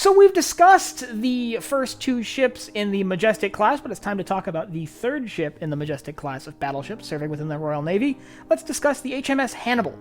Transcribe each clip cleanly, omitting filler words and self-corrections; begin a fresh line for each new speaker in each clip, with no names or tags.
So we've discussed the first two ships in the Majestic class, but it's time to talk about the third ship in the Majestic class of battleships serving within the Royal Navy. Let's discuss the HMS Hannibal.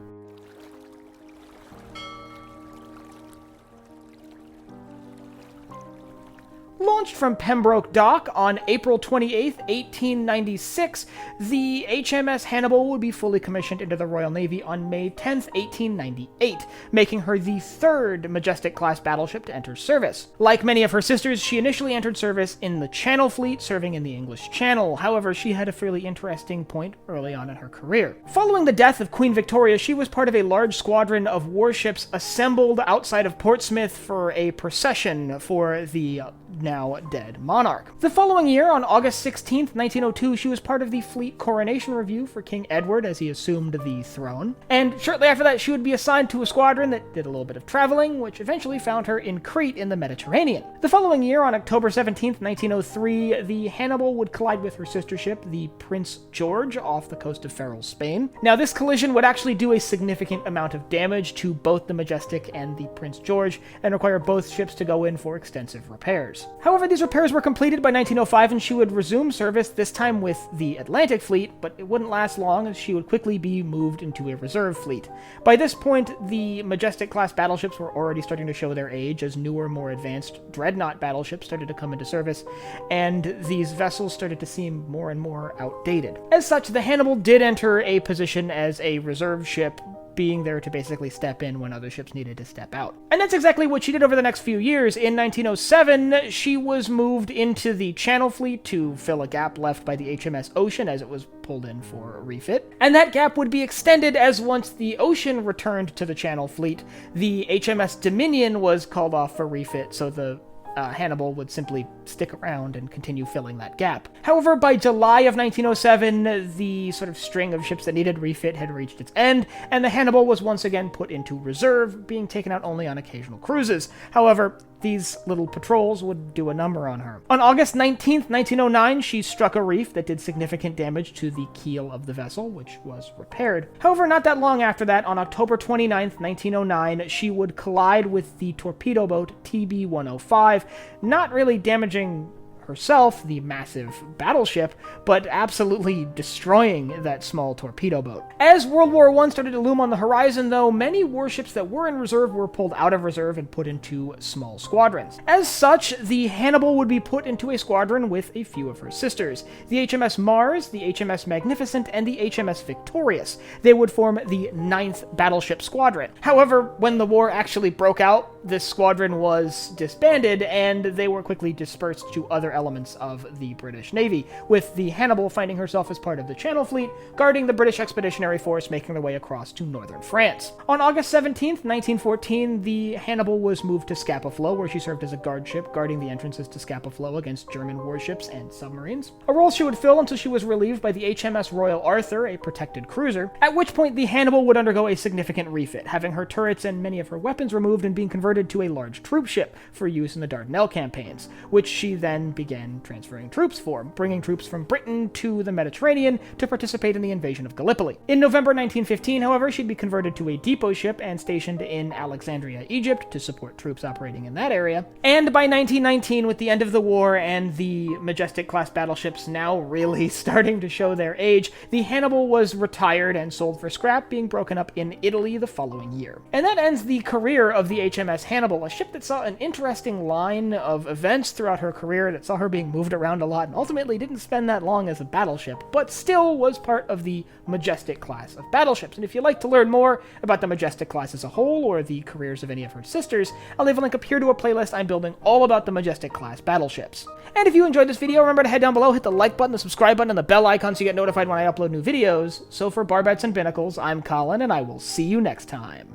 Launched from Pembroke Dock on April 28, 1896, the HMS Hannibal would be fully commissioned into the Royal Navy on May 10, 1898, making her the third Majestic-class battleship to enter service. Like many of her sisters, she initially entered service in the Channel Fleet, serving in the English Channel. However, she had a fairly interesting point early on in her career. Following the death of Queen Victoria, she was part of a large squadron of warships assembled outside of Portsmouth for a procession for the now dead monarch. The following year, on August 16, 1902, she was part of the Fleet Coronation Review for King Edward as he assumed the throne. And shortly after that, she would be assigned to a squadron that did a little bit of traveling, which eventually found her in Crete in the Mediterranean. The following year, on October 17, 1903, the Hannibal would collide with her sister ship, the Prince George, off the coast of Ferrol, Spain. Now, this collision would actually do a significant amount of damage to both the Majestic and the Prince George, and require both ships to go in for extensive repairs. However, these repairs were completed by 1905 and she would resume service, this time with the Atlantic Fleet, but it wouldn't last long as she would quickly be moved into a reserve fleet. By this point, the Majestic-class battleships were already starting to show their age as newer, more advanced dreadnought battleships started to come into service, and these vessels started to seem more and more outdated. As such, the Hannibal did enter a position as a reserve ship, being there to basically step in when other ships needed to step out. And that's exactly what she did over the next few years. In 1907, she was moved into the Channel Fleet to fill a gap left by the HMS Ocean as it was pulled in for a refit. And that gap would be extended as once the Ocean returned to the Channel Fleet, the HMS Dominion was called off for refit, so the Hannibal would simply stick around and continue filling that gap. However, by July of 1907, the sort of string of ships that needed refit had reached its end, and the Hannibal was once again put into reserve, being taken out only on occasional cruises. However, these little patrols would do a number on her. On August 19, 1909, she struck a reef that did significant damage to the keel of the vessel, which was repaired. However, not that long after that, on October 29, 1909, she would collide with the torpedo boat TB-105, not really damaging herself, the massive battleship, but absolutely destroying that small torpedo boat. As World War I started to loom on the horizon, though, many warships that were in reserve were pulled out of reserve and put into small squadrons. As such, the Hannibal would be put into a squadron with a few of her sisters, the HMS Mars, the HMS Magnificent, and the HMS Victorious. They would form the 9th Battleship Squadron. However, when the war actually broke out, this squadron was disbanded, and they were quickly dispersed to other elements of the British Navy, with the Hannibal finding herself as part of the Channel Fleet, guarding the British Expeditionary Force making their way across to northern France. On August 17, 1914, the Hannibal was moved to Scapa Flow, where she served as a guard ship, guarding the entrances to Scapa Flow against German warships and submarines, a role she would fill until she was relieved by the HMS Royal Arthur, a protected cruiser, at which point the Hannibal would undergo a significant refit, having her turrets and many of her weapons removed and being converted to a large troop ship for use in the Dardanelles campaigns, which she then began transferring troops for, bringing troops from Britain to the Mediterranean to participate in the invasion of Gallipoli. In November 1915, however, she'd be converted to a depot ship and stationed in Alexandria, Egypt, to support troops operating in that area. And by 1919, with the end of the war and the Majestic-class battleships now really starting to show their age, the Hannibal was retired and sold for scrap, being broken up in Italy the following year. And that ends the career of the HMS Hannibal, a ship that saw an interesting line of events throughout her career that saw her being moved around a lot and ultimately didn't spend that long as a battleship, but still was part of the Majestic class of battleships. And if you'd like to learn more about the Majestic class as a whole, or the careers of any of her sisters, I'll leave a link up here to a playlist I'm building all about the Majestic class battleships. And if you enjoyed this video, remember to head down below, hit the like button, the subscribe button, and the bell icon so you get notified when I upload new videos. So for Barbettes and Binnacles, I'm Colin, and I will see you next time.